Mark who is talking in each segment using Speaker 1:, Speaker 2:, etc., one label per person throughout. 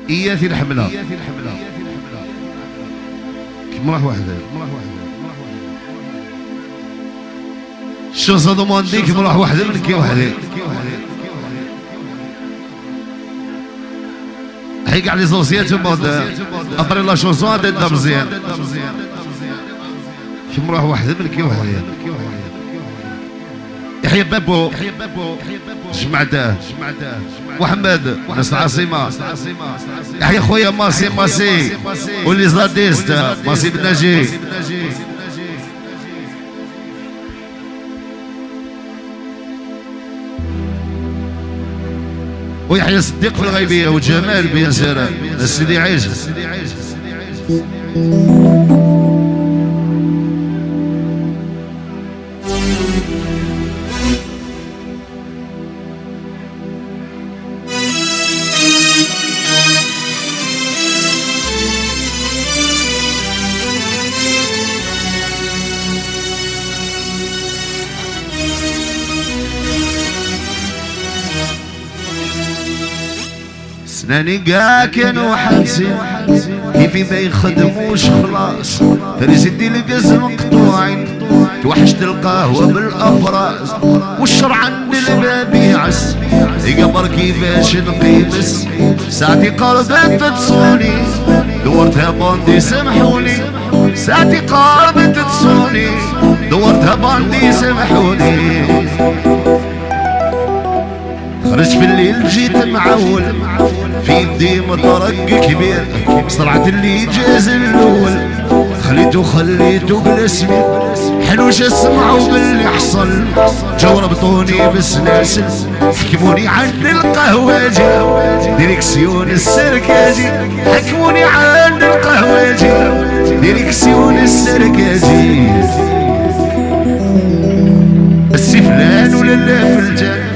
Speaker 1: إياثي الحملة مرة واحدة شو صدمون ديك مرة واحدة من كي واحدة هيك على زوزيات مود أبري لا شوزون دي مزيان في مرة واحدة من كي واحدة يحيى بابو جمعته محمد ناس العاصمة يحيى خويا ماسي ولي زاديست ماسي بن ناجي ويحيى صديق في الغيبية وجمال بن زهرة السيدي عيش سناني كاع كانوا حابسين كيف ما يخدموش خلاص فرزدي القز مقطوعين توحشت القهوة بالأفراس والشرع عند الباب يعس يقبر كيفاش نقيمس ساعتي قربت تصوني دورتها باندي سامحوني ساعتي قربت تصوني دورتها باندي سامحوني خرجت في الليل جيت معول في يدي مطرق كبير صرعت اللي جاز الاول خليته بالاسمي حلوش سمعوا باللي حصل جو ربطوني بالسلاسل حكموني عند القهواجي ديريكسيون السركاجي حكموني عند القهواجي ديريكسيون السركاجي السي فلان ولا لا فلتان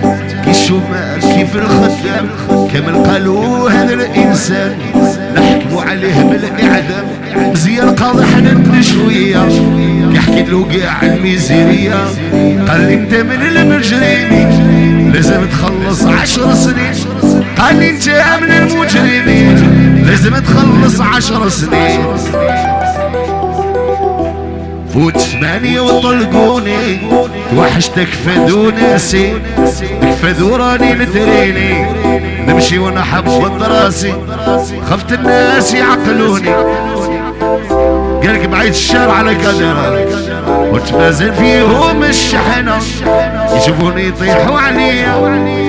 Speaker 1: كيف الخدام كامل قالوا هذا الانسان نحكموا عليه بالاعدام مزيان قاضي حنن شويه كي حكيت له كاع الميزيريه قال لي انت من المجرمين لازم تخلص 10 سنين قال لي انت من المجرمين لازم تخلص 10 سنين فوت 8 وطلقوني توحشتك فدو ناسي فدو راني نتريني نمشي وانا حبط راسي خفت الناس يعقلوني قالك بعيد الشارع على قدر كنت مازال فيهم الشحنة يشوفوني يطيحوا عليا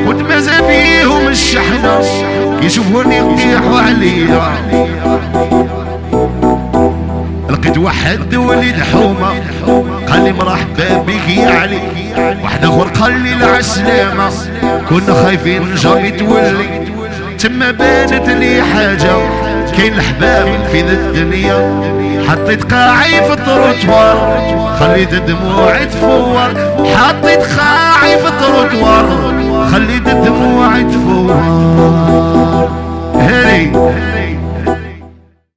Speaker 1: كنت مازال فيهم الشحنة يشوفوني يطيحوا عليا لقيت واحد وليد حومه قال لي مرحبا بك يا علي واحد اخر قال لي العسلامه كنا خايفين جامي تولي تما بانت لي حاجه كاين الحباب في ذا الدنيا حطيت قاعي في التروتوار خليت دموعي تفور حطيت قاعي في التروتوار خليت دموعي تفور هري